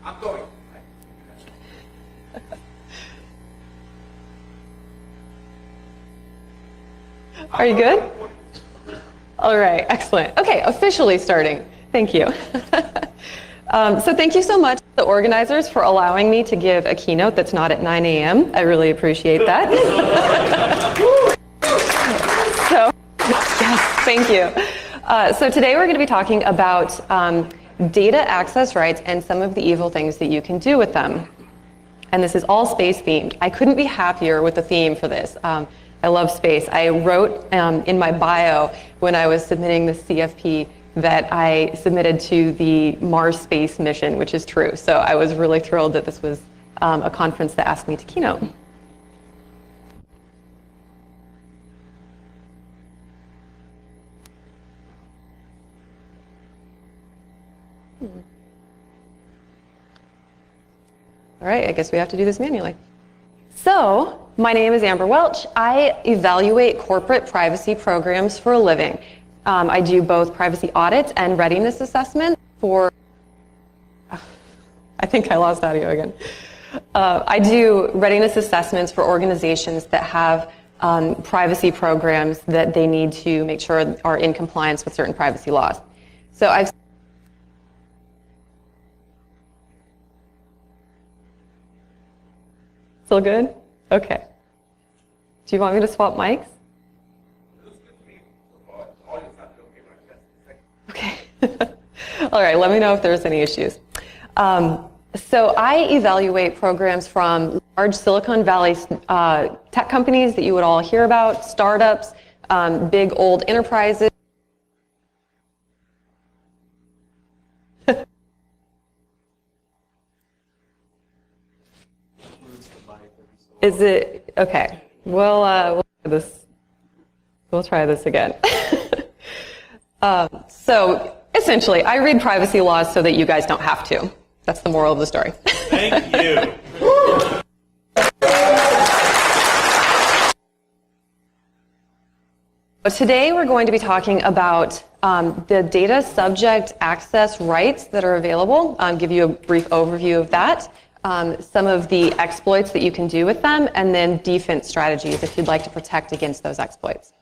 I'm going. Are you good? All right, excellent. Okay, officially starting. Thank you. So thank you so much, the organizers, for allowing me to give a keynote that's not at 9 a.m. I really appreciate that. So, yes, thank you. So today we're going to be talking about data access rights and some of the evil things that you can do with them. And this is all space themed. I couldn't be happier with the theme for this. I love space. I wrote in my bio when I was submitting the CFP that I submitted to the Mars space mission, which is true. So I was really thrilled that this was a conference that asked me to keynote. All right, I guess we have to do this manually. So, my name is Amber Welch. I evaluate corporate privacy programs for a living. I do both privacy audits and readiness assessments for, I think I lost audio again. I do readiness assessments for organizations that have privacy programs that they need to make sure are in compliance with certain privacy laws. So I've Still good? Okay. Do you want me to swap mics? Okay. All right, let me know if there's any issues. So I evaluate programs from large Silicon Valley tech companies that you would all hear about, startups, big old enterprises. Is it okay? We'll try this again. So essentially, I read privacy laws so that you guys don't have to. That's the moral of the story. Thank you. Today we're going to be talking about the data subject access rights that are available. Give you a brief overview of that. Some of the exploits that you can do with them, and then defense strategies if you'd like to protect against those exploits.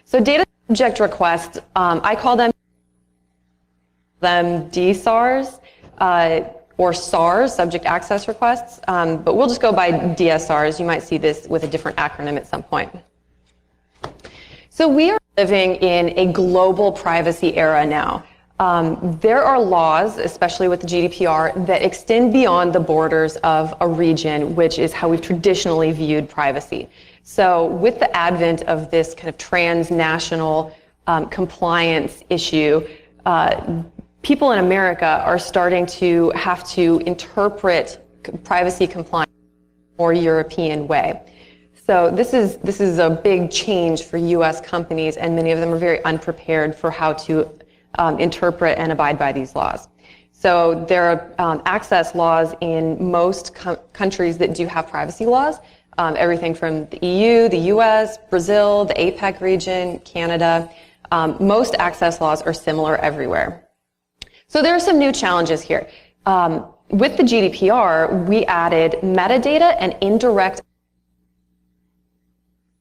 So data subject requests, I call them DSRS or SARS, subject access requests, but we'll just go by DSRs. You might see this with a different acronym at some point. So we are living in a global privacy era now. There are laws, especially with the GDPR, that extend beyond the borders of a region, which is how we've traditionally viewed privacy. So with the advent of this kind of transnational compliance issue, people in America are starting to have to interpret privacy compliance in a more European way. So this is a big change for U.S. companies, and many of them are very unprepared for how to interpret and abide by these laws. So there are access laws in most countries that do have privacy laws, everything from the EU, the US, Brazil, the APEC region, Canada. Most access laws are similar everywhere. So there are some new challenges here. With the GDPR, we added metadata and indirect.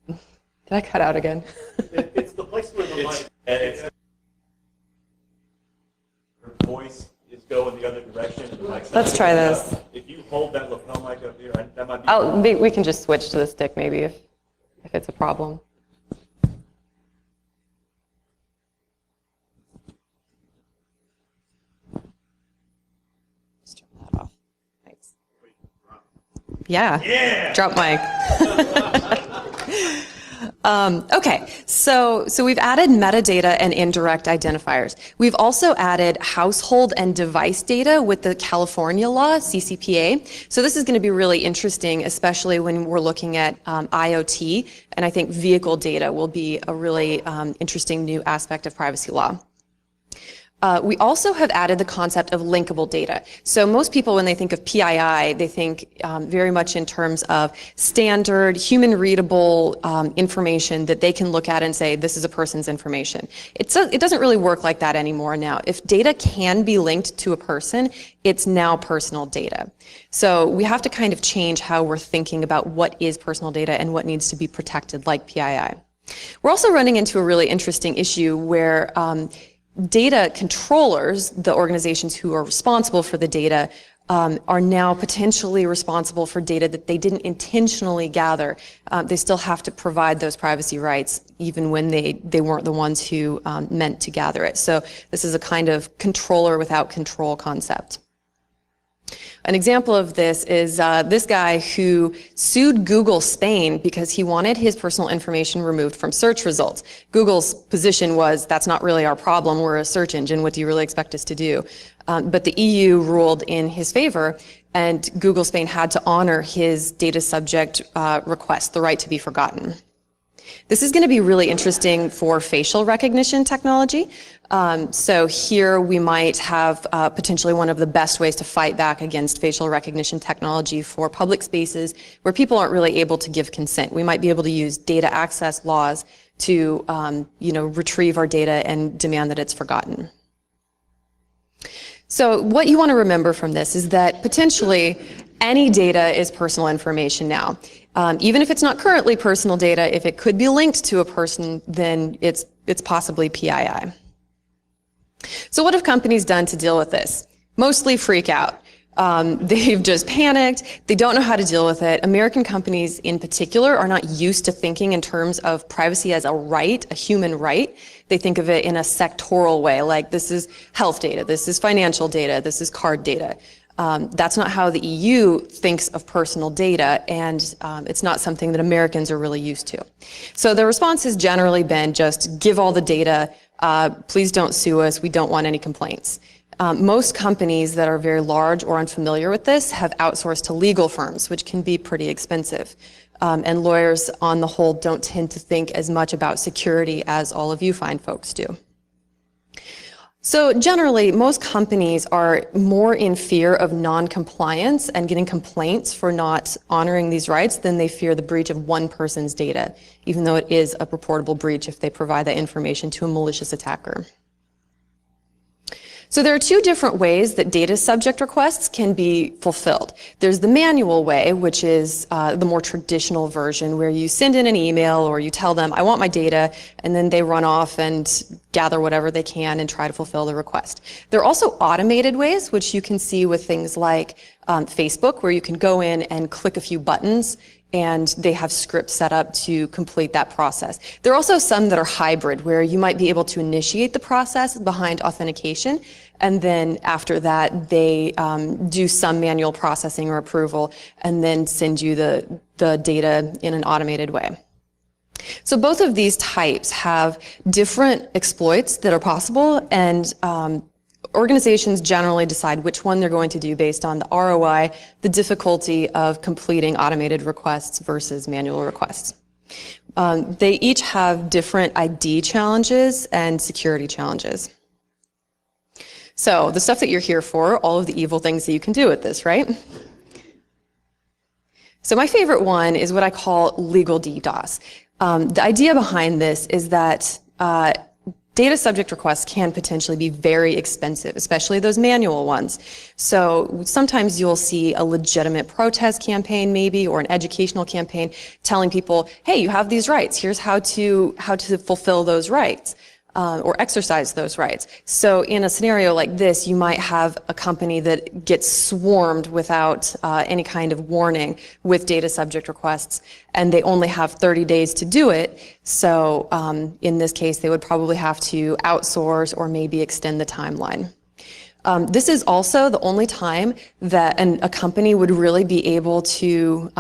Did I cut out again? It's the place where the mic and it's your voice is going the other direction. And the mic's Let's try this. If you hold that lapel mic up here, that might be. We can just switch to the stick maybe if it's a problem. Let's turn that off. Thanks. Yeah. Drop mic. Okay, so we've added metadata and indirect identifiers. We've also added household and device data with the California law, CCPA. So this is going to be really interesting, especially when we're looking at IoT, and I think vehicle data will be a really interesting new aspect of privacy law. We also have added the concept of linkable data. So most people, when they think of PII, they think very much in terms of standard, human-readable information that they can look at and say, this is a person's information. It doesn't really work like that anymore now. If data can be linked to a person, it's now personal data. So we have to kind of change how we're thinking about what is personal data and what needs to be protected, like PII. We're also running into a really interesting issue where data controllers, the organizations who are responsible for the data, are now potentially responsible for data that they didn't intentionally gather. They still have to provide those privacy rights even when they weren't the ones who meant to gather it. So this is a kind of controller without control concept. An example of this is this guy who sued Google Spain because he wanted his personal information removed from search results. Google's position was, that's not really our problem, we're a search engine, what do you really expect us to do? But the EU ruled in his favor, and Google Spain had to honor his data subject request, the right to be forgotten. This is going to be really interesting for facial recognition technology. So here we might have potentially one of the best ways to fight back against facial recognition technology for public spaces where people aren't really able to give consent. We might be able to use data access laws to retrieve our data and demand that it's forgotten. So what you want to remember from this is that potentially any data is personal information now. Even if it's not currently personal data, if it could be linked to a person, then it's possibly PII. So what have companies done to deal with this? Mostly freak out. They've just panicked. They don't know how to deal with it. American companies in particular are not used to thinking in terms of privacy as a right, a human right. They think of it in a sectoral way, like this is health data, this is financial data, this is card data. That's not how the EU thinks of personal data, and it's not something that Americans are really used to. So the response has generally been just give all the data, please don't sue us, we don't want any complaints. Most companies that are very large or unfamiliar with this have outsourced to legal firms, which can be pretty expensive. And lawyers, on the whole, don't tend to think as much about security as all of you fine folks do. So generally, most companies are more in fear of non-compliance and getting complaints for not honoring these rights than they fear the breach of one person's data, even though it is a reportable breach if they provide that information to a malicious attacker. So there are two different ways that data subject requests can be fulfilled. There's the manual way, which is the more traditional version where you send in an email or you tell them, I want my data, and then they run off and gather whatever they can and try to fulfill the request. There are also automated ways, which you can see with things like Facebook, where you can go in and click a few buttons and they have scripts set up to complete that process. There are also some that are hybrid, where you might be able to initiate the process behind authentication, and then after that, they do some manual processing or approval, and then send you the data in an automated way. So both of these types have different exploits that are possible, and organizations generally decide which one they're going to do based on the ROI, the difficulty of completing automated requests versus manual requests. They each have different ID challenges and security challenges. So the stuff that you're here for, all of the evil things that you can do with this, right? So my favorite one is what I call legal DDoS. The idea behind this is that data subject requests can potentially be very expensive, especially those manual ones. So sometimes you'll see a legitimate protest campaign maybe, or an educational campaign telling people, hey, you have these rights, here's how to fulfill those rights. Or exercise those rights. So in a scenario like this, you might have a company that gets swarmed without any kind of warning with data subject requests, and they only have 30 days to do it. So in this case, they would probably have to outsource or maybe extend the timeline. This is also the only time that a company would really be able to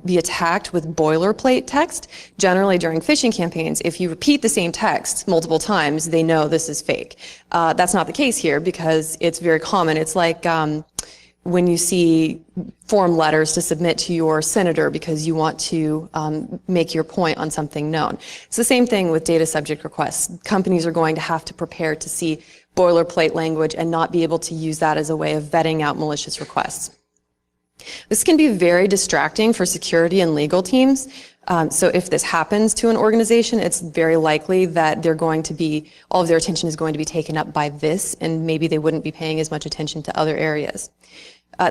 be attacked with boilerplate text. Generally, during phishing campaigns, if you repeat the same text multiple times, they know this is fake. That's not the case here because it's very common. It's like when you see form letters to submit to your senator because you want to make your point on something known. It's the same thing with data subject requests. Companies are going to have to prepare to see boilerplate language and not be able to use that as a way of vetting out malicious requests. This can be very distracting for security and legal teams. So if this happens to an organization, it's very likely that all of their attention is going to be taken up by this, and maybe they wouldn't be paying as much attention to other areas.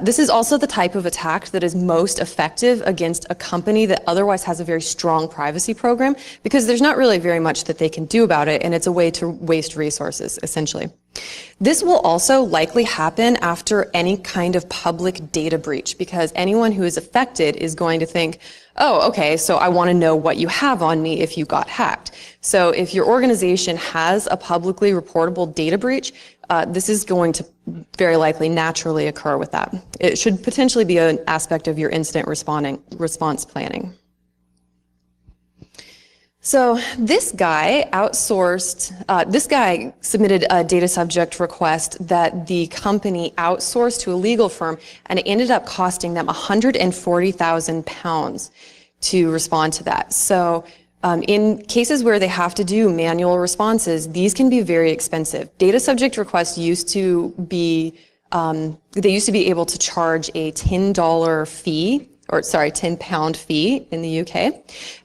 This is also the type of attack that is most effective against a company that otherwise has a very strong privacy program, because there's not really very much that they can do about it, and it's a way to waste resources, essentially. This will also likely happen after any kind of public data breach, because anyone who is affected is going to think, oh, okay, so I want to know what you have on me if you got hacked. So if your organization has a publicly reportable data breach, this is going to very likely naturally occur with that. It should potentially be an aspect of your incident response planning. So this guy submitted a data subject request that the company outsourced to a legal firm, and it ended up costing them £140,000 to respond to that. So in cases where they have to do manual responses, these can be very expensive. Data subject requests used to be, they used to be able to charge a £10 fee, £10 fee in the UK,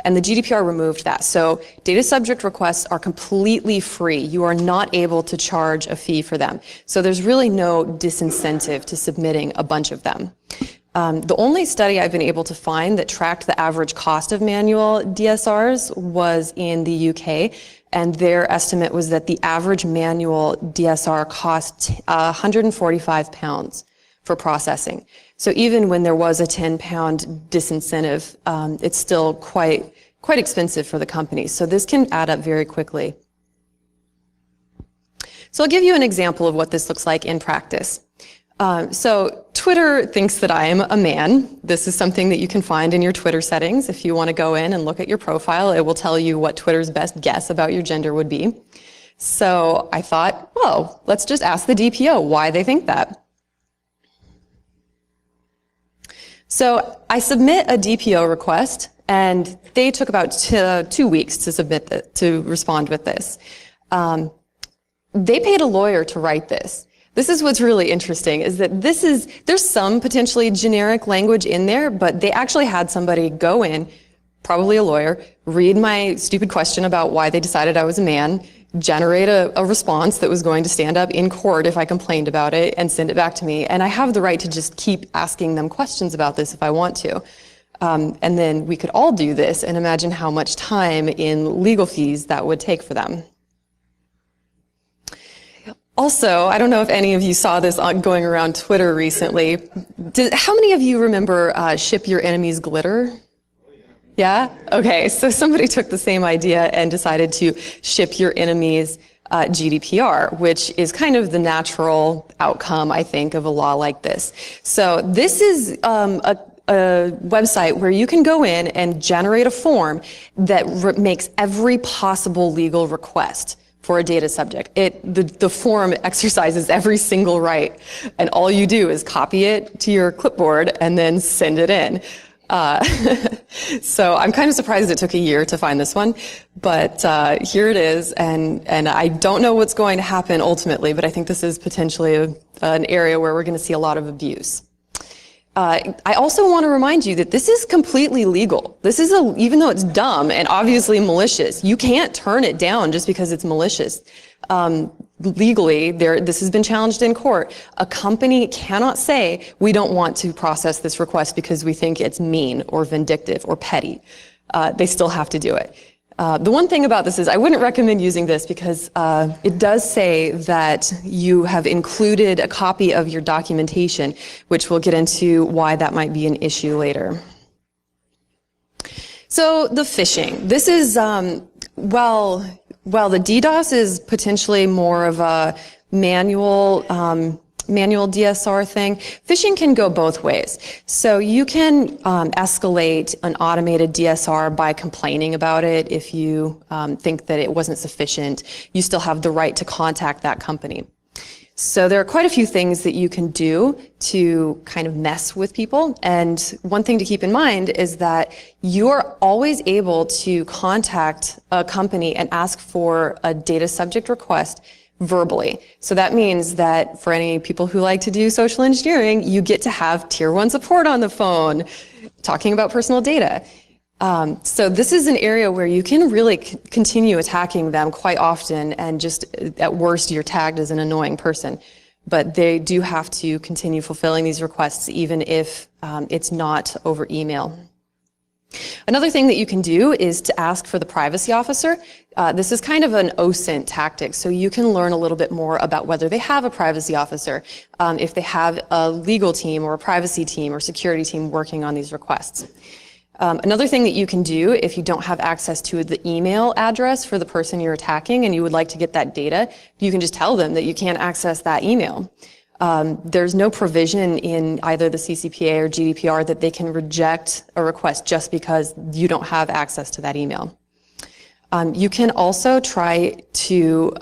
and the GDPR removed that. So data subject requests are completely free. You are not able to charge a fee for them. So there's really no disincentive to submitting a bunch of them. The only study I've been able to find that tracked the average cost of manual DSRs was in the UK, and their estimate was that the average manual DSR cost £145 for processing. So even when there was a £10 disincentive, it's still quite expensive for the company. So this can add up very quickly. So I'll give you an example of what this looks like in practice. So Twitter thinks that I am a man. This is something that you can find in your Twitter settings. If you want to go in and look at your profile, it will tell you what Twitter's best guess about your gender would be. So I thought, well, let's just ask the DPO why they think that. So I submit a DPO request, and they took about 2 weeks to respond with this. They paid a lawyer to write this. This is what's really interesting, is that there's some potentially generic language in there, but they actually had somebody go in, probably a lawyer, read my stupid question about why they decided I was a man, generate a response that was going to stand up in court if I complained about it, and send it back to me. And I have the right to just keep asking them questions about this if I want to. And then we could all do this, and imagine how much time in legal fees that would take for them. Also, I don't know if any of you saw this going around Twitter recently. How many of you remember ship your enemies glitter? Yeah? Okay, so somebody took the same idea and decided to ship your enemies GDPR, which is kind of the natural outcome, I think, of a law like this. So this is a website where you can go in and generate a form that makes every possible legal request for a data subject. The form exercises every single right, and all you do is copy it to your clipboard and then send it in. So I'm kind of surprised it took a year to find this one, but here it is, and I don't know what's going to happen ultimately, but I think this is potentially an area where we're going to see a lot of abuse. I also want to remind you that this is completely legal. This is even though it's dumb and obviously malicious, you can't turn it down just because it's malicious. Legally, this has been challenged in court. A company cannot say, we don't want to process this request because we think it's mean or vindictive or petty. They still have to do it. The one thing about this is I wouldn't recommend using this because it does say that you have included a copy of your documentation, which we'll get into why that might be an issue later. So the phishing. This is, well, the DDoS is potentially more of a manual DSR thing. Phishing can go both ways. So you can escalate an automated DSR by complaining about it. If you think that it wasn't sufficient, you still have the right to contact that company. So there are quite a few things that you can do to kind of mess with people. And one thing to keep in mind is that you're always able to contact a company and ask for a data subject request verbally. So that means that for any people who like to do social engineering, you get to have tier 1 support on the phone talking about personal data. So this is an area where you can really continue attacking them quite often, and just at worst you're tagged as an annoying person. But they do have to continue fulfilling these requests even if it's not over email. Another thing that you can do is to ask for the privacy officer. This is kind of an OSINT tactic, so you can learn a little bit more about whether they have a privacy officer, if they have a legal team or a privacy team or security team working on these requests. Another thing that you can do if you don't have access to the email address for the person you're attacking and you would like to get that data, you can just tell them that you can't access that email. There's no provision in either the CCPA or GDPR that they can reject a request just because you don't have access to that email. You can also try to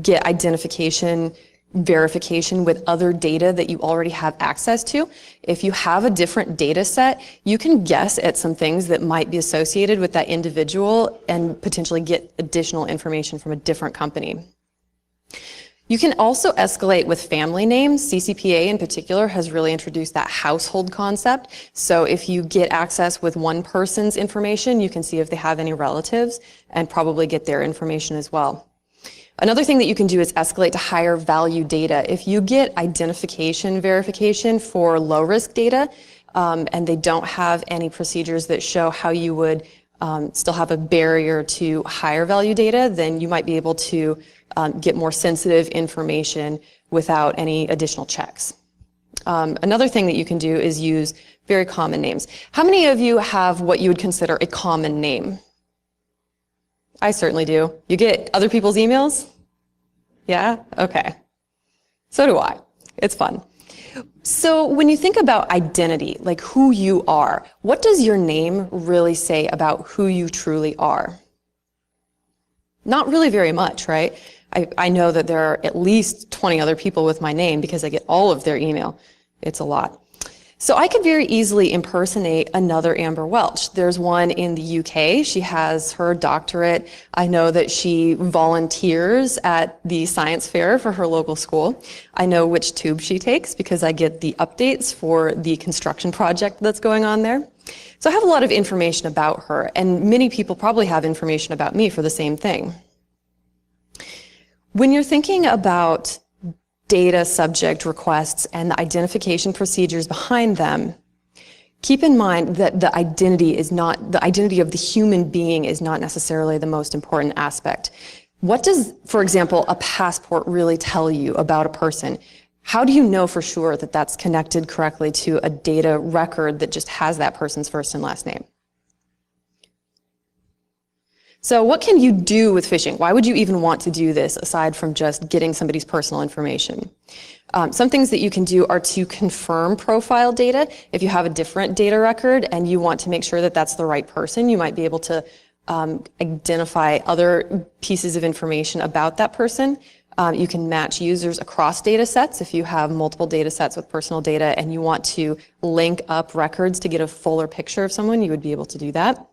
get identification verification with other data that you already have access to. If you have a different data set, you can guess at some things that might be associated with that individual and potentially get additional information from a different company. You can also escalate with family names. CCPA in particular has really introduced that household concept. So if you get access with one person's information, you can see if they have any relatives and probably get their information as well. Another thing that you can do is escalate to higher value data. If you get identification verification for low risk data, and they don't have any procedures that show how you would still have a barrier to higher value data, then you might be able to get more sensitive information without any additional checks. Another thing that you can do is use very common names. How many of you have what you would consider a common name? I certainly do. You get other people's emails? Yeah? Okay. So do I. It's fun. So when you think about identity, like who you are, what does your name really say about who you truly are? Not really very much, right? I know that there are at least 20 other people with my name because I get all of their email. It's a lot. So I could very easily impersonate another Amber Welch. There's one in the UK. She has her doctorate. I know that she volunteers at the science fair for her local school. I know which tube she takes because I get the updates for the construction project that's going on there. So I have a lot of information about her, and many people probably have information about me for the same thing. When you're thinking about data subject requests and the identification procedures behind them, keep in mind that the identity of the human being is not necessarily the most important aspect. What does, for example, a passport really tell you about a person? How do you know for sure that that's connected correctly to a data record that just has that person's first and last name? So what can you do with phishing? Why would you even want to do this aside from just getting somebody's personal information? Some things that you can do are to confirm profile data. If you have a different data record and you want to make sure that that's the right person, you might be able to identify other pieces of information about that person. You can match users across data sets. If you have multiple data sets with personal data and you want to link up records to get a fuller picture of someone, you would be able to do that.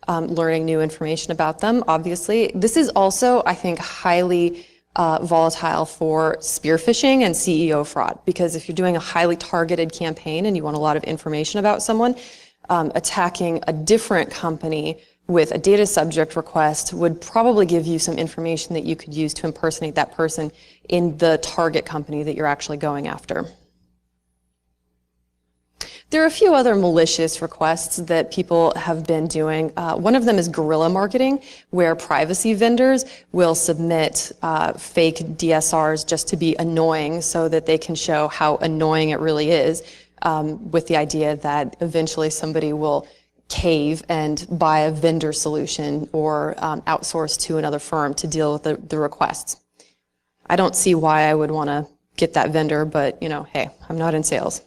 Learning new information about them, obviously. This is also, I think, highly volatile for spear phishing and CEO fraud, because if you're doing a highly targeted campaign and you want a lot of information about someone, attacking a different company with a data subject request would probably give you some information that you could use to impersonate that person in the target company that you're actually going after. There are a few other malicious requests that people have been doing. One of them is guerrilla marketing, where privacy vendors will submit fake DSRs just to be annoying so that they can show how annoying it really is, with the idea that eventually somebody will cave and buy a vendor solution or outsource to another firm to deal with the requests. I don't see why I would want to get that vendor, but hey, I'm not in sales.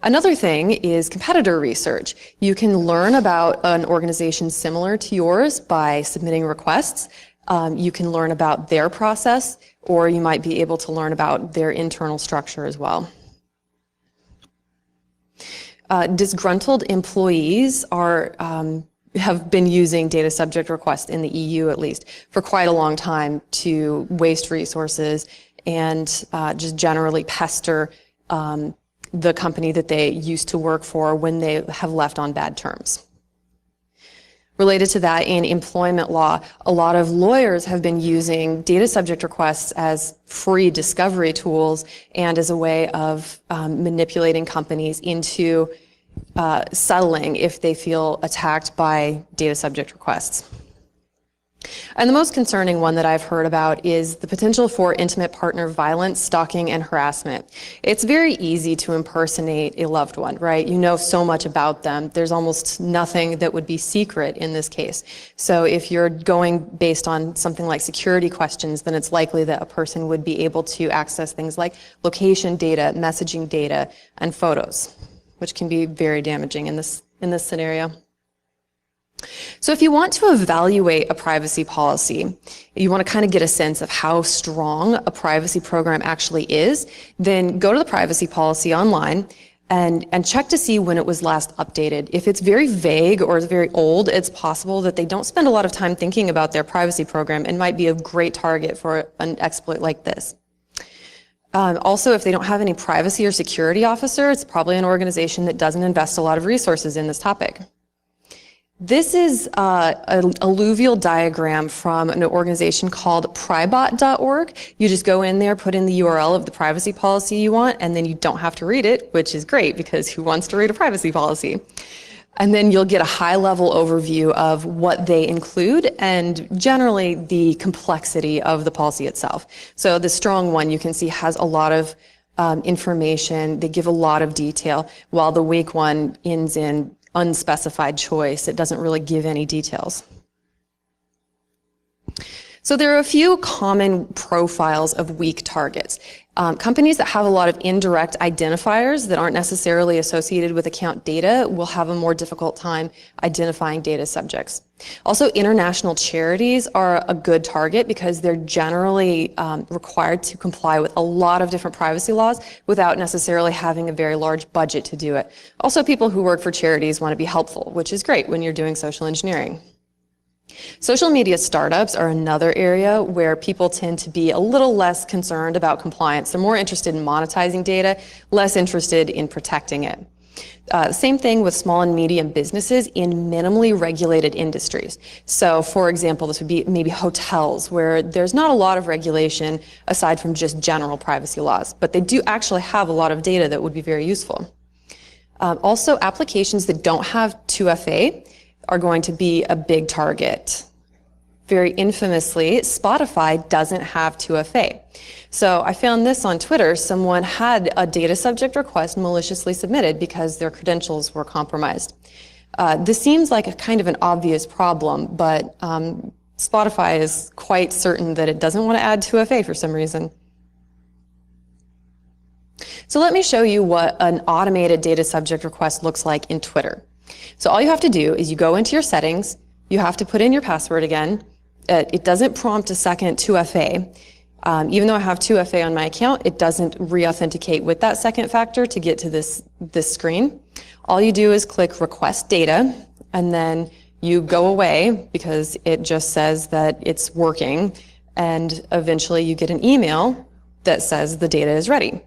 Another thing is competitor research. You can learn about an organization similar to yours by submitting requests. You can learn about their process, or you might be able to learn about their internal structure as well. Disgruntled employees are have been using data subject requests in the EU, at least, for quite a long time to waste resources and just generally pester the company that they used to work for when they have left on bad terms. Related to that, in employment law, a lot of lawyers have been using data subject requests as free discovery tools and as a way of manipulating companies into settling if they feel attacked by data subject requests. And the most concerning one that I've heard about is the potential for intimate partner violence, stalking, and harassment. It's very easy to impersonate a loved one, right? You know so much about them. There's almost nothing that would be secret in this case. So if you're going based on something like security questions, then it's likely that a person would be able to access things like location data, messaging data, and photos, which can be very damaging in this scenario. So if you want to evaluate a privacy policy, you want to kind of get a sense of how strong a privacy program actually is, then go to the privacy policy online and check to see when it was last updated. If it's very vague or it's very old, it's possible that they don't spend a lot of time thinking about their privacy program and might be a great target for an exploit like this. Also, if they don't have any privacy or security officer, it's probably an organization that doesn't invest a lot of resources in this topic. This is an alluvial diagram from an organization called pribot.org. You just go in there, put in the URL of the privacy policy you want, and then you don't have to read it, which is great because who wants to read a privacy policy? And then you'll get a high-level overview of what they include and generally the complexity of the policy itself. So the strong one you can see has a lot of information. They give a lot of detail, while the weak one ends in unspecified choice. It doesn't really give any details. So there are a few common profiles of weak targets. Companies that have a lot of indirect identifiers that aren't necessarily associated with account data will have a more difficult time identifying data subjects. Also, international charities are a good target because they're generally required to comply with a lot of different privacy laws without necessarily having a very large budget to do it. Also, people who work for charities want to be helpful, which is great when you're doing social engineering. Social media startups are another area where people tend to be a little less concerned about compliance. They're more interested in monetizing data, less interested in protecting it. Same thing with small and medium businesses in minimally regulated industries. So, for example, this would be maybe hotels where there's not a lot of regulation aside from just general privacy laws, but they do actually have a lot of data that would be very useful. Also, applications that don't have 2FA are going to be a big target. Very infamously, Spotify doesn't have 2FA. So I found this on Twitter. Someone had a data subject request maliciously submitted because their credentials were compromised. This seems like a kind of an obvious problem, but Spotify is quite certain that it doesn't want to add 2FA for some reason. So let me show you what an automated data subject request looks like in Twitter. So all you have to do is you go into your settings, you have to put in your password again. It doesn't prompt a second 2FA. Even though I have 2FA on my account, it doesn't re-authenticate with that second factor to get to this screen. All you do is click request data, and then you go away because it just says that it's working, and eventually you get an email that says the data is ready.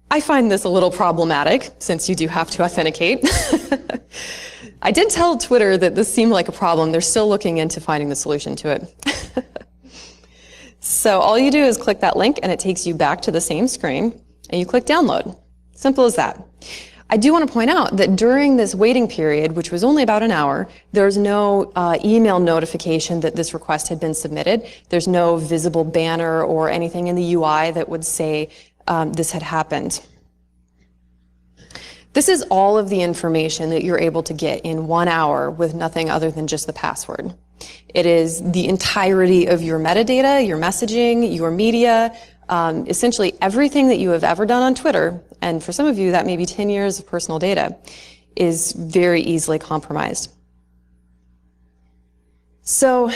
I find this a little problematic since you do have to authenticate. I did tell Twitter that this seemed like a problem. They're still looking into finding the solution to it. So all you do is click that link and it takes you back to the same screen and you click download. Simple as that. I do want to point out that during this waiting period, which was only about an hour, there's no email notification that this request had been submitted. There's no visible banner or anything in the UI that would say this had happened. This is all of the information that you're able to get in 1 hour with nothing other than just the password. It is the entirety of your metadata, your messaging, your media, essentially everything that you have ever done on Twitter, and for some of you that may be 10 years of personal data, is very easily compromised. So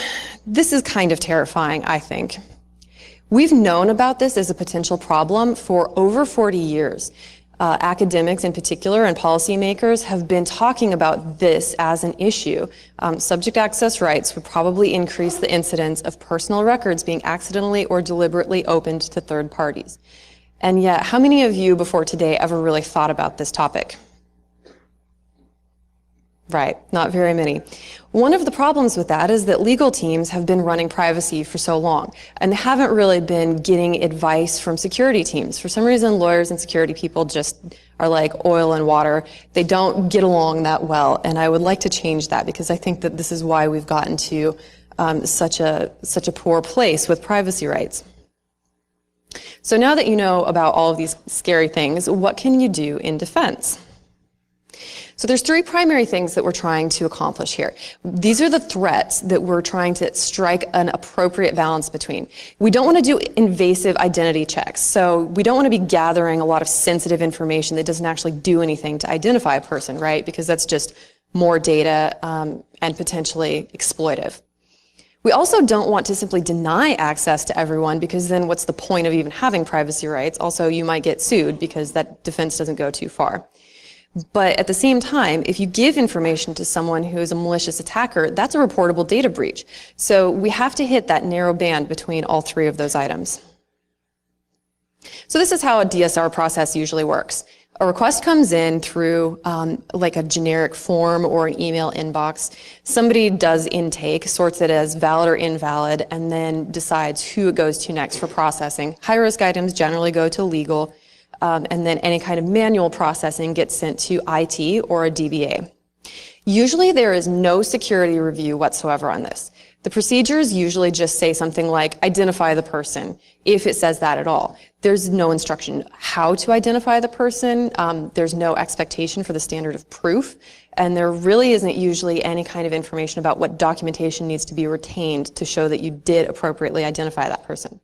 this is kind of terrifying, I think. We've known about this as a potential problem for over 40 years. Academics in particular and policymakers have been talking about this as an issue. Subject access rights would probably increase the incidence of personal records being accidentally or deliberately opened to third parties. And yet, how many of you before today ever really thought about this topic? Right, not very many. One of the problems with that is that legal teams have been running privacy for so long and haven't really been getting advice from security teams. For some reason, lawyers and security people just are like oil and water. They don't get along that well, and I would like to change that because I think that this is why we've gotten to such a poor place with privacy rights. So now that you know about all of these scary things, what can you do in defense? So there's three primary things that we're trying to accomplish here. These are the threats that we're trying to strike an appropriate balance between. We don't want to do invasive identity checks. So we don't want to be gathering a lot of sensitive information that doesn't actually do anything to identify a person, right? Because that's just more data and potentially exploitive. We also don't want to simply deny access to everyone because then what's the point of even having privacy rights? Also, you might get sued because that defense doesn't go too far. But at the same time, if you give information to someone who is a malicious attacker, that's a reportable data breach. So we have to hit that narrow band between all three of those items. So this is how a DSR process usually works. A request comes in through like a generic form or an email inbox. Somebody does intake, sorts it as valid or invalid, and then decides who it goes to next for processing. High-risk items generally go to legal. And then any kind of manual processing gets sent to IT or a DBA. Usually there is no security review whatsoever on this. The procedures usually just say something like identify the person, if it says that at all. There's no instruction how to identify the person. There's no expectation for the standard of proof. And there really isn't usually any kind of information about what documentation needs to be retained to show that you did appropriately identify that person.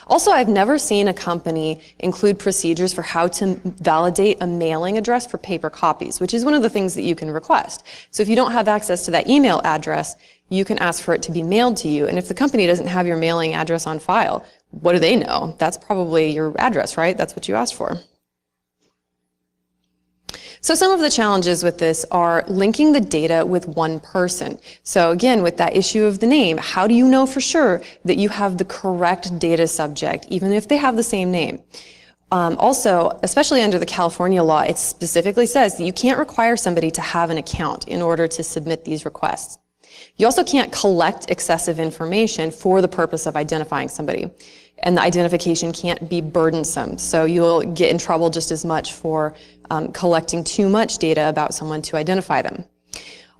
Also, I've never seen a company include procedures for how to validate a mailing address for paper copies, which is one of the things that you can request. So if you don't have access to that email address, you can ask for it to be mailed to you. And if the company doesn't have your mailing address on file, what do they know? That's probably your address, right? That's what you asked for. So some of the challenges with this are linking the data with one person. So again, with that issue of the name, how do you know for sure that you have the correct data subject, even if they have the same name? Also, especially under the California law, it specifically says that you can't require somebody to have an account in order to submit these requests. You also can't collect excessive information for the purpose of identifying somebody. And the identification can't be burdensome. So you'll get in trouble just as much for collecting too much data about someone to identify them.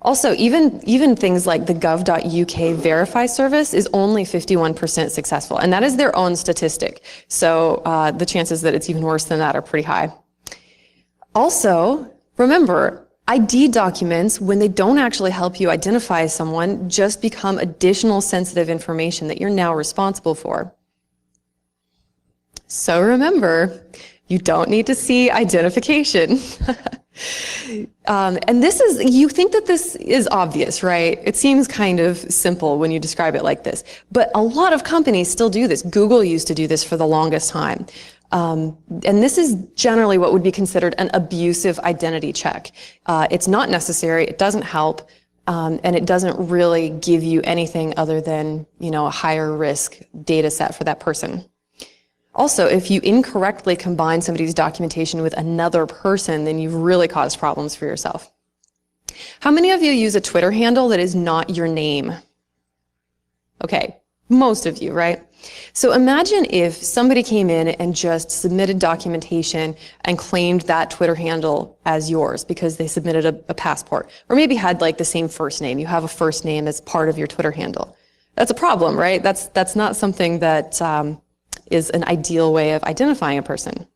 Also, even things like the gov.uk verify service is only 51% successful, and that is their own statistic. So the chances that it's even worse than that are pretty high. Also, remember, ID documents, when they don't actually help you identify someone, just become additional sensitive information that you're now responsible for. So remember, you don't need to see identification. And this is, you think that this is obvious, right? It seems kind of simple when you describe it like this, but a lot of companies still do this. Google used to do this for the longest time. And this is generally what would be considered an abusive identity check. It's not necessary, it doesn't help, and it doesn't really give you anything other than, a higher risk data set for that person. Also, if you incorrectly combine somebody's documentation with another person, then you've really caused problems for yourself. How many of you use a Twitter handle that is not your name? Okay, most of you, right? So imagine if somebody came in and just submitted documentation and claimed that Twitter handle as yours because they submitted a passport, or maybe had like the same first name. You have a first name as part of your Twitter handle. That's a problem, right? That's not something that is an ideal way of identifying a person.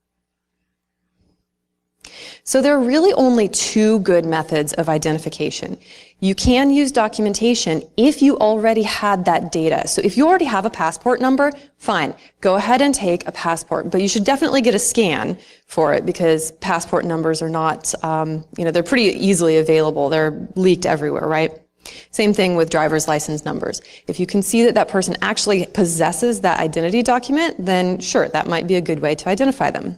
So there are really only two good methods of identification. You can use documentation if you already had that data. So if you already have a passport number, fine, go ahead and take a passport, but you should definitely get a scan for it because passport numbers are not, they're pretty easily available. They're leaked everywhere, right? Same thing with driver's license numbers. If you can see that that person actually possesses that identity document, then sure, that might be a good way to identify them.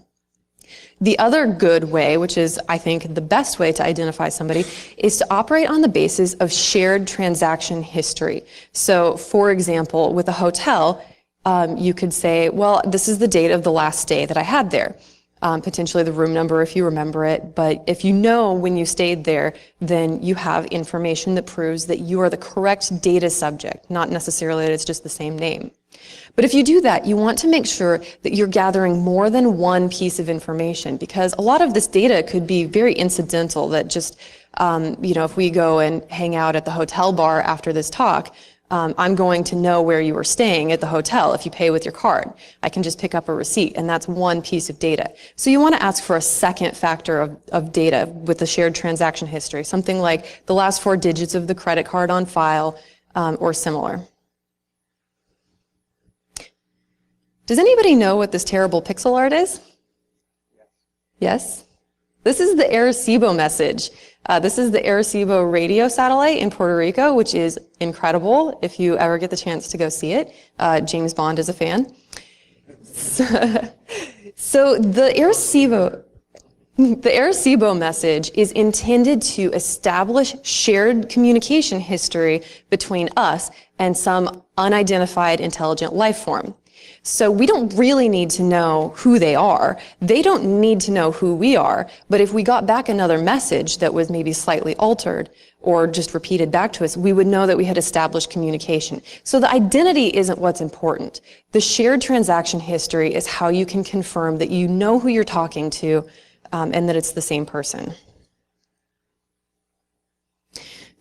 The other good way, which is, I think, the best way to identify somebody, is to operate on the basis of shared transaction history. So, for example, with a hotel, you could say, well, this is the date of the last stay that I had there. Potentially the room number if you remember it, but if you know when you stayed there, then you have information that proves that you are the correct data subject, not necessarily that it's just the same name. But if you do that, you want to make sure that you're gathering more than one piece of information, because a lot of this data could be very incidental, that just, if we go and hang out at the hotel bar after this talk, I'm going to know where you were staying at the hotel if you pay with your card. I can just pick up a receipt, and that's one piece of data. So you want to ask for a second factor of data with the shared transaction history, something like the last 4 digits of the credit card on file, or similar. Does anybody know what this terrible pixel art is? Yes? This is the Arecibo message. This is the Arecibo radio satellite in Puerto Rico, which is incredible if you ever get the chance to go see it. James Bond is a fan. So the Arecibo message is intended to establish shared communication history between us and some unidentified intelligent life form. So we don't really need to know who they are. They don't need to know who we are. But if we got back another message that was maybe slightly altered or just repeated back to us, we would know that we had established communication. So the identity isn't what's important. The shared transaction history is how you can confirm that you know who you're talking to, and that it's the same person.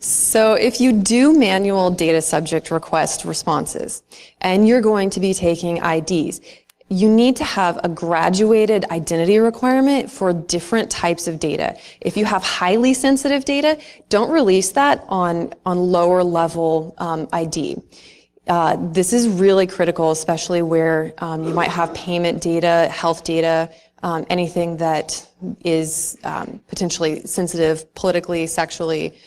So if you do manual data subject request responses and you're going to be taking IDs, you need to have a graduated identity requirement for different types of data. If you have highly sensitive data, don't release that on lower level ID. This is really critical, especially where you might have payment data, health data, anything that is potentially sensitive politically, sexually.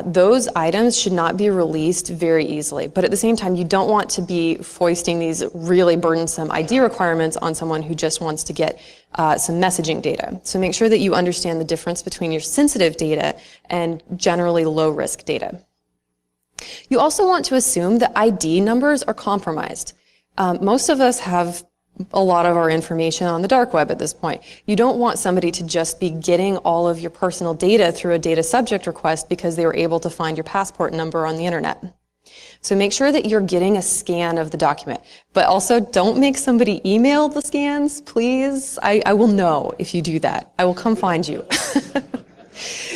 Those items should not be released very easily. But at the same time, you don't want to be foisting these really burdensome ID requirements on someone who just wants to get some messaging data. So make sure that you understand the difference between your sensitive data and generally low-risk data. You also want to assume that ID numbers are compromised. Most of us have a lot of our information on the dark web at this point. You don't want somebody to just be getting all of your personal data through a data subject request because they were able to find your passport number on the internet. So make sure that you're getting a scan of the document, but also don't make somebody email the scans, please. I will know if you do that. I will come find you.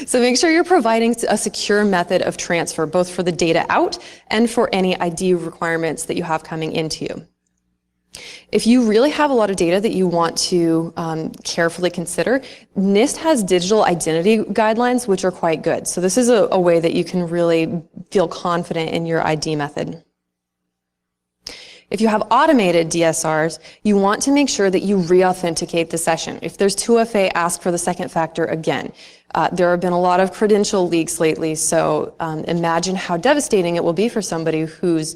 So make sure you're providing a secure method of transfer, both for the data out and for any ID requirements that you have coming into you. If you really have a lot of data that you want to carefully consider, NIST has digital identity guidelines, which are quite good. So this is a way that you can really feel confident in your ID method. If you have automated DSRs, you want to make sure that you re-authenticate the session. If there's 2FA, ask for the second factor again. There have been a lot of credential leaks lately, so imagine how devastating it will be for somebody whose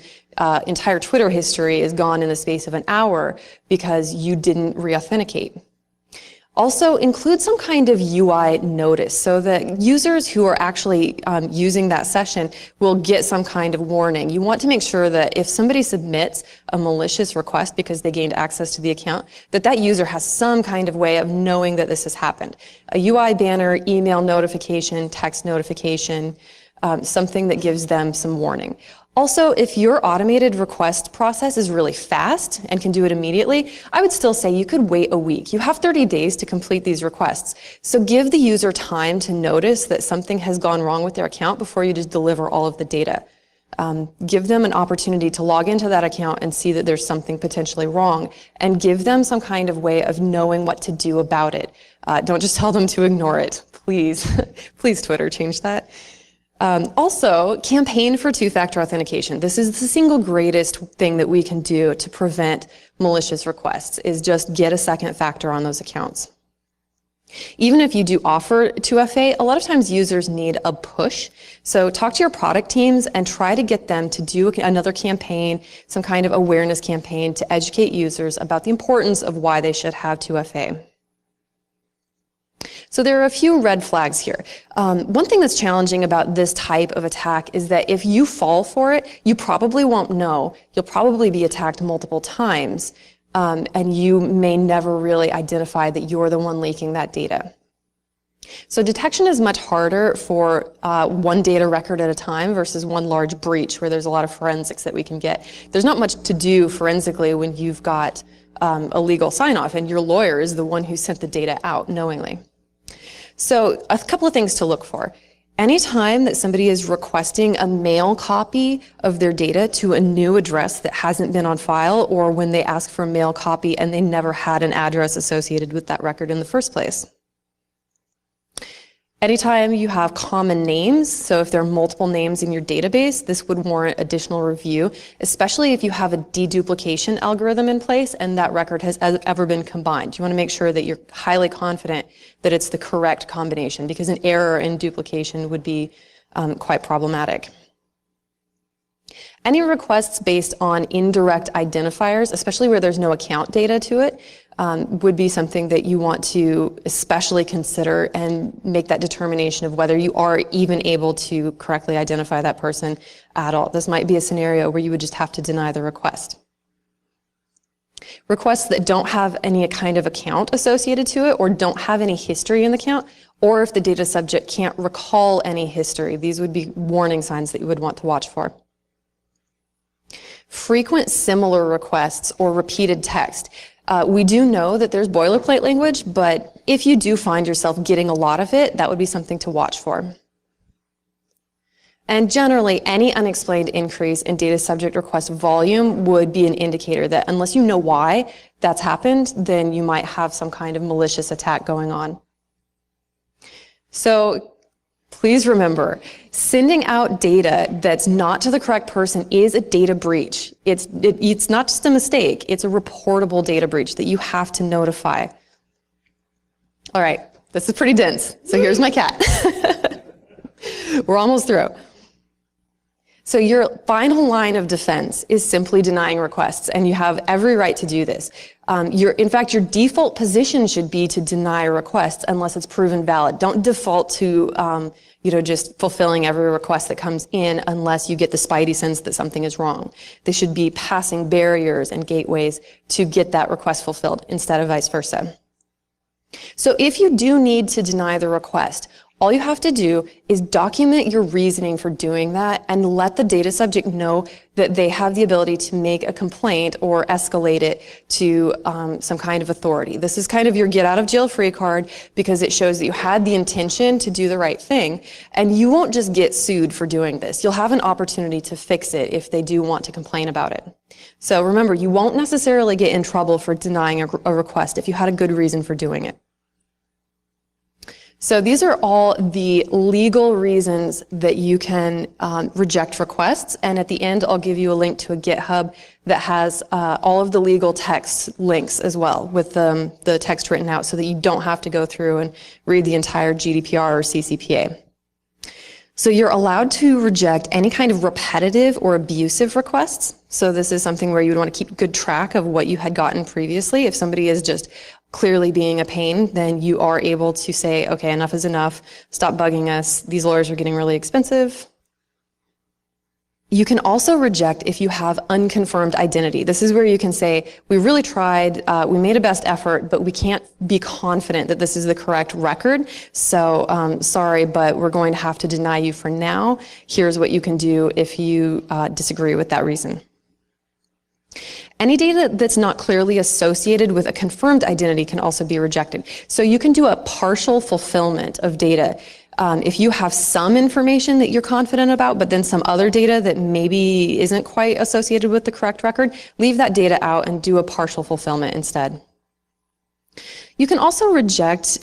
entire Twitter history is gone in the space of an hour because you didn't re-authenticate. Also, include some kind of UI notice so that users who are actually using that session will get some kind of warning. You want to make sure that if somebody submits a malicious request because they gained access to the account, that user has some kind of way of knowing that this has happened. A UI banner, email notification, text notification, something that gives them some warning. Also, if your automated request process is really fast and can do it immediately, I would still say you could wait a week. You have 30 days to complete these requests. So give the user time to notice that something has gone wrong with their account before you just deliver all of the data. Give them an opportunity to log into that account and see that there's something potentially wrong, and give them some kind of way of knowing what to do about it. Don't just tell them to ignore it. Please, please Twitter, change that. Also, campaign for two-factor authentication. This is the single greatest thing that we can do to prevent malicious requests, is just get a second factor on those accounts. Even if you do offer 2FA, a lot of times users need a push. So talk to your product teams and try to get them to do another campaign, some kind of awareness campaign to educate users about the importance of why they should have 2FA. So there are a few red flags here. One thing that's challenging about this type of attack is that if you fall for it, you probably won't know. You'll probably be attacked multiple times, and you may never really identify that you're the one leaking that data. So detection is much harder for one data record at a time versus one large breach where there's a lot of forensics that we can get. There's not much to do forensically when you've got a legal sign-off and your lawyer is the one who sent the data out knowingly. So a couple of things to look for. Anytime that somebody is requesting a mail copy of their data to a new address that hasn't been on file, or when they ask for a mail copy and they never had an address associated with that record in the first place. Anytime you have common names, so if there are multiple names in your database, this would warrant additional review, especially if you have a deduplication algorithm in place and that record has ever been combined. You want to make sure that you're highly confident that it's the correct combination, because an error in duplication would be quite problematic. Any requests based on indirect identifiers, especially where there's no account data to it, would be something that you want to especially consider and make that determination of whether you are even able to correctly identify that person at all. This might be a scenario where you would just have to deny the request. Requests that don't have any kind of account associated to it or don't have any history in the account, or if the data subject can't recall any history, these would be warning signs that you would want to watch for. Frequent similar requests or repeated text. We do know that there's boilerplate language, but if you do find yourself getting a lot of it, that would be something to watch for. And generally, any unexplained increase in data subject request volume would be an indicator that unless you know why that's happened, then you might have some kind of malicious attack going on. So please remember, sending out data that's not to the correct person is a data breach. It's not just a mistake, it's a reportable data breach that you have to notify. All right, this is pretty dense, so here's my cat. We're almost through. So your final line of defense is simply denying requests, and you have every right to do this. In fact, your default position should be to deny requests unless it's proven valid. Don't default to just fulfilling every request that comes in unless you get the spidey sense that something is wrong. They should be passing barriers and gateways to get that request fulfilled instead of vice versa. So if you do need to deny the request, all you have to do is document your reasoning for doing that and let the data subject know that they have the ability to make a complaint or escalate it to some kind of authority. This is kind of your get out of jail free card because it shows that you had the intention to do the right thing, and you won't just get sued for doing this. You'll have an opportunity to fix it if they do want to complain about it. So remember, you won't necessarily get in trouble for denying a request if you had a good reason for doing it. So these are all the legal reasons that you can reject requests. And at the end, I'll give you a link to a GitHub that has all of the legal text links as well with the text written out so that you don't have to go through and read the entire GDPR or CCPA. So you're allowed to reject any kind of repetitive or abusive requests. So this is something where you would want to keep good track of what you had gotten previously. If somebody is just clearly being a pain, then you are able to say, okay, enough is enough, stop bugging us, these lawyers are getting really expensive. You can also reject if you have unconfirmed identity. This is where you can say, we really tried, we made a best effort, but we can't be confident that this is the correct record, so sorry, but we're going to have to deny you for now. Here's what you can do if you disagree with that reason. Any data that's not clearly associated with a confirmed identity can also be rejected. So you can do a partial fulfillment of data. If you have some information that you're confident about, but then some other data that maybe isn't quite associated with the correct record, leave that data out and do a partial fulfillment instead. You can also reject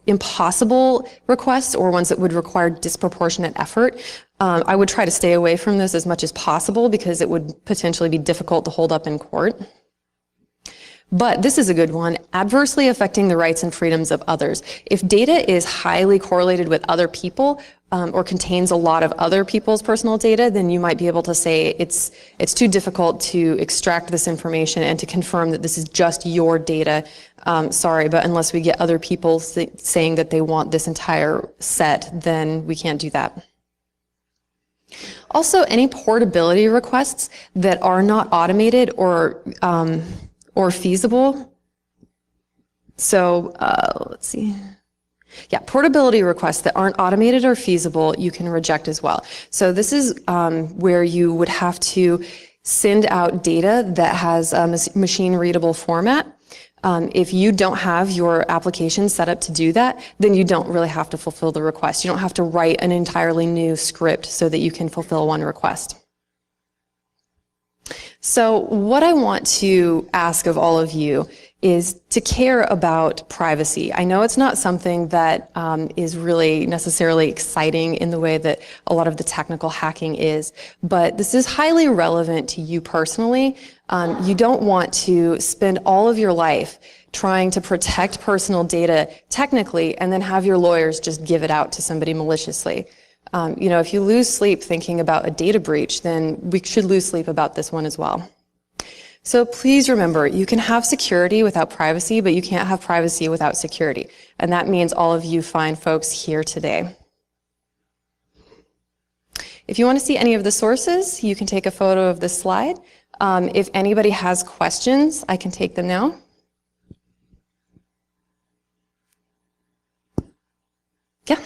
impossible requests or ones that would require disproportionate effort. I would try to stay away from this as much as possible because it would potentially be difficult to hold up in court. But this is a good one, adversely affecting the rights and freedoms of others. If data is highly correlated with other people, or contains a lot of other people's personal data, then you might be able to say it's too difficult to extract this information and to confirm that this is just your data. Sorry, but unless we get other people saying that they want this entire set, then we can't do that. Also, any portability requests that are not automated or feasible. So let's see. Yeah, portability requests that aren't automated or feasible, you can reject as well. So this is where you would have to send out data that has a machine readable format. If you don't have your application set up to do that, then you don't really have to fulfill the request. You don't have to write an entirely new script so that you can fulfill one request. So what I want to ask of all of you is to care about privacy. I know it's not something that is really necessarily exciting in the way that a lot of the technical hacking is, but this is highly relevant to you personally. You don't want to spend all of your life trying to protect personal data technically and then have your lawyers just give it out to somebody maliciously. If you lose sleep thinking about a data breach, then we should lose sleep about this one as well. So please remember, you can have security without privacy, but you can't have privacy without security. And that means all of you fine folks here today. If you want to see any of the sources, you can take a photo of this slide. If anybody has questions, I can take them now. Yeah.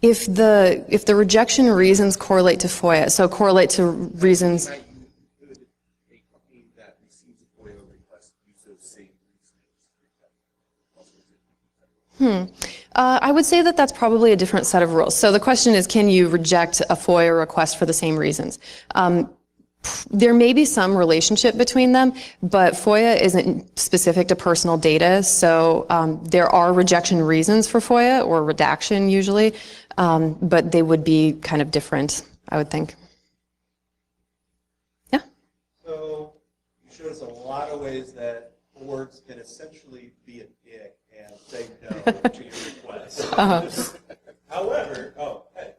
If the rejection reasons correlate to FOIA, so correlate to reasons. I would say that that's probably a different set of rules. So the question is, can you reject a FOIA request for the same reasons? There may be some relationship between them, but FOIA isn't specific to personal data, so there are rejection reasons for FOIA, or redaction usually, but they would be kind of different, I would think. Yeah? So you showed us a lot of ways that boards can essentially be a dick and say no to your request. However, hey.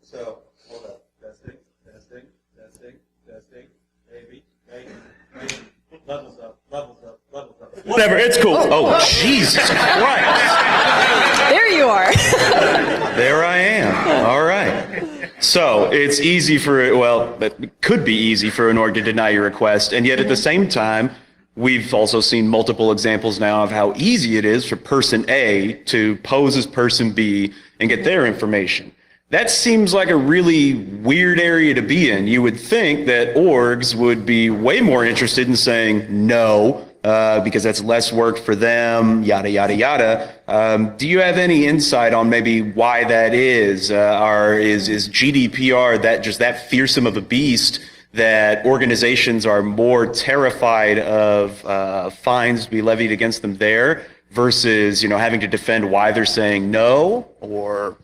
So, hold up. Testing, maybe. Levels up. Whatever, it's cool. Oh, Jesus Christ. There you are. There I am. All right. So it's easy it could be easy for an org to deny your request, and yet at the same time, we've also seen multiple examples now of how easy it is for person A to pose as person B and get their information. That seems like a really weird area to be in. You would think that orgs would be way more interested in saying no, because that's less work for them, yada, yada, yada. Do you have any insight on maybe why that is? Is GDPR that fearsome of a beast that organizations are more terrified of fines to be levied against them there versus, having to defend why they're saying no? Or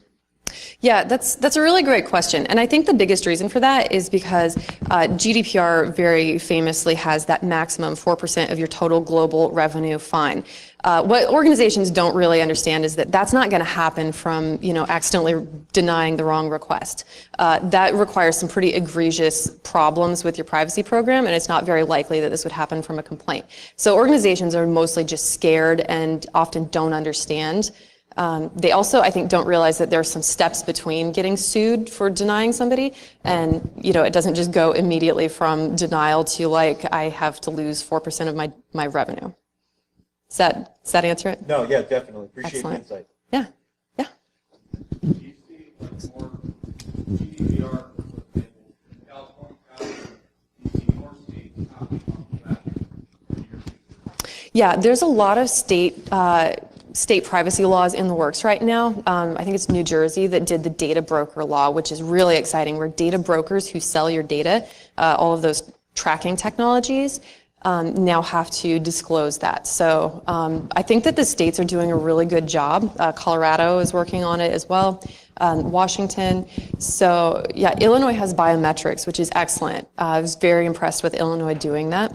Yeah, that's a really great question. And I think the biggest reason for that is because GDPR very famously has that maximum 4% of your total global revenue fine. What organizations don't really understand is that that's not going to happen from, accidentally denying the wrong request. That requires some pretty egregious problems with your privacy program, and it's not very likely that this would happen from a complaint. So organizations are mostly just scared and often don't understand. They also, I think, don't realize that there are some steps between getting sued for denying somebody, and it doesn't just go immediately from denial to I have to lose 4% of my revenue. Does that answer it? No, yeah, definitely. Appreciate Excellent. the insight. Yeah. Do you see more GDPR in California, do you see more states copying off of that? Yeah, there's a lot of state privacy laws in the works right now. I think it's New Jersey that did the data broker law, which is really exciting, where data brokers who sell your data, all of those tracking technologies, now have to disclose that. So I think that the states are doing a really good job. Colorado is working on it as well, Washington. So yeah, Illinois has biometrics, which is excellent. I was very impressed with Illinois doing that.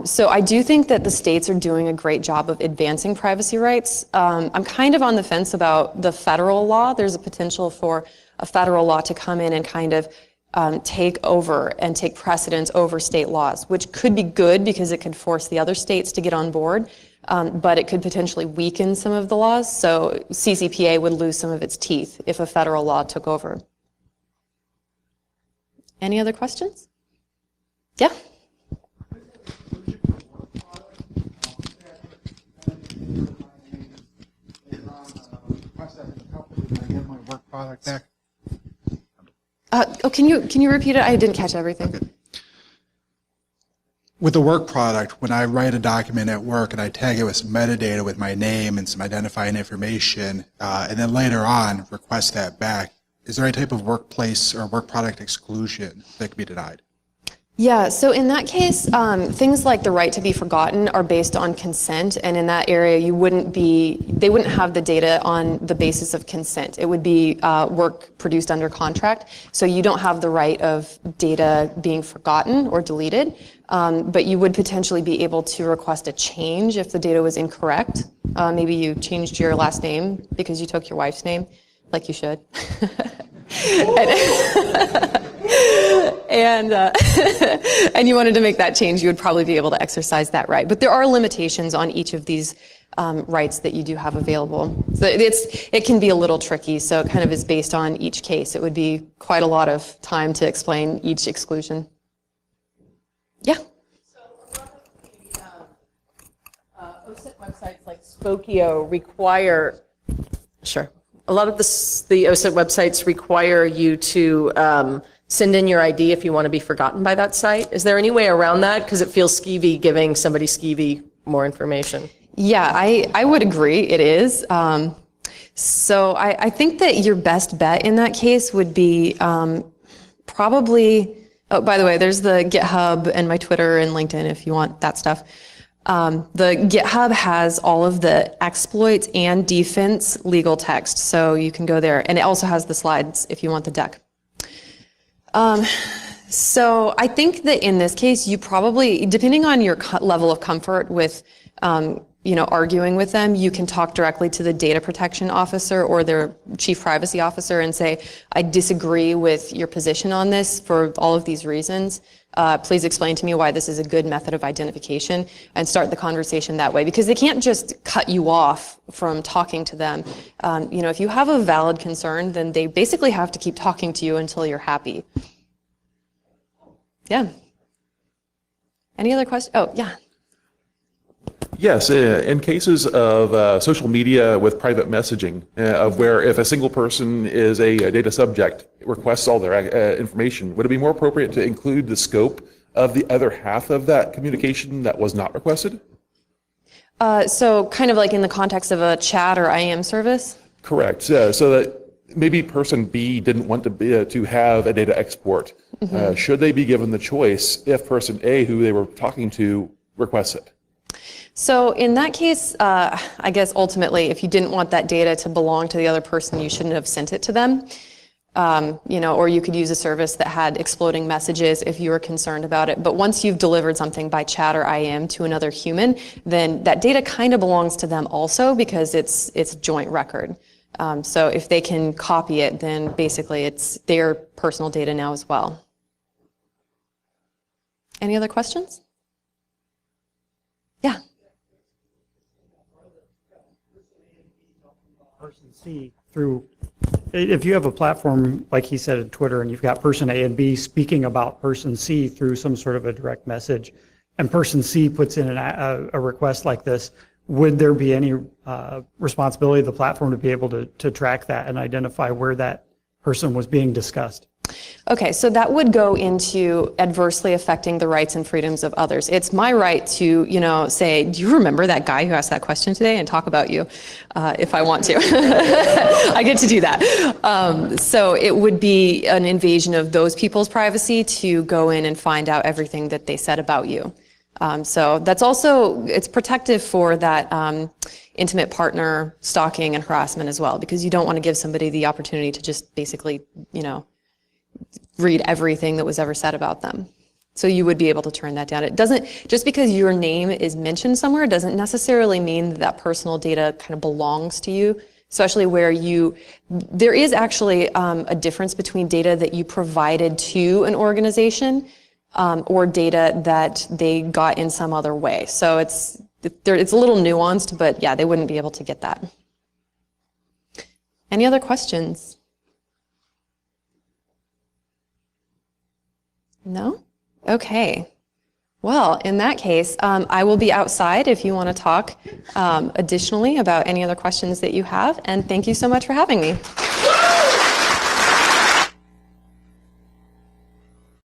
So I do think that the states are doing a great job of advancing privacy rights. I'm kind of on the fence about the federal law. There's a potential for a federal law to come in and kind of take over and take precedence over state laws, which could be good because it could force the other states to get on board, but it could potentially weaken some of the laws. So CCPA would lose some of its teeth if a federal law took over. Any other questions? Yeah? Can you repeat it? I didn't catch everything. Okay. With the work product, when I write a document at work and I tag it with some metadata with my name and some identifying information, and then later on request that back, is there any type of workplace or work product exclusion that could be denied? Yeah, so in that case, things like the right to be forgotten are based on consent, and in that area, they wouldn't have the data on the basis of consent. It would be work produced under contract, so you don't have the right of data being forgotten or deleted, but you would potentially be able to request a change if the data was incorrect. Maybe you changed your last name because you took your wife's name, like you should. And you wanted to make that change, you would probably be able to exercise that right. But there are limitations on each of these rights that you do have available. So it can be a little tricky, so it kind of is based on each case. It would be quite a lot of time to explain each exclusion. Yeah? So a lot of the OSINT websites like Spokio require, sure, a lot of the OSINT websites require you to send in your ID if you want to be forgotten by that site. Is there any way around that? Because it feels skeevy giving somebody skeevy more information. Yeah, I would agree it is. So I think that your best bet in that case would be probably, oh, by the way, there's the GitHub and my Twitter and LinkedIn if you want that stuff. The GitHub has all of the exploits and defense legal text, so you can go there. And it also has the slides if you want the deck. So I think that in this case, you probably, depending on your level of comfort with, arguing with them, you can talk directly to the data protection officer or their chief privacy officer and say, I disagree with your position on this for all of these reasons. Please explain to me why this is a good method of identification, and start the conversation that way, because they can't just cut you off from talking to them. If you have a valid concern, then they basically have to keep talking to you until you're happy. Yeah. Any other questions? Oh, yeah. Yes, in cases of social media with private messaging, of where if a single person is a data subject, requests all their information, would it be more appropriate to include the scope of the other half of that communication that was not requested? So kind of like in the context of a chat or IM service? Correct. So that maybe person B didn't want to have a data export. Mm-hmm. Should they be given the choice if person A, who they were talking to, requests it? So in that case, I guess ultimately, if you didn't want that data to belong to the other person, you shouldn't have sent it to them. Or you could use a service that had exploding messages if you were concerned about it. But once you've delivered something by chat or IM to another human, then that data kind of belongs to them also, because it's joint record. So if they can copy it, then basically it's their personal data now as well. Any other questions? Yeah. Person C through, if you have a platform, like he said in Twitter, and you've got person A and B speaking about person C through some sort of a direct message, and person C puts in a request like this, would there be any responsibility of the platform to be able to track that and identify where that person was being discussed? Okay, so that would go into adversely affecting the rights and freedoms of others. It's my right to, say, do you remember that guy who asked that question today, and talk about you if I want to. I get to do that. So it would be an invasion of those people's privacy to go in and find out everything that they said about you. So that's also, it's protective for that intimate partner stalking and harassment as well, because you don't want to give somebody the opportunity to just basically, read everything that was ever said about them. So you would be able to turn that down. It doesn't, just because your name is mentioned somewhere doesn't necessarily mean that that personal data kind of belongs to you, especially where there is actually a difference between data that you provided to an organization or data that they got in some other way. So it's a little nuanced, but yeah, they wouldn't be able to get that. Any other questions? No? Okay. Well, in that case, I will be outside if you want to talk additionally about any other questions that you have. And thank you so much for having me.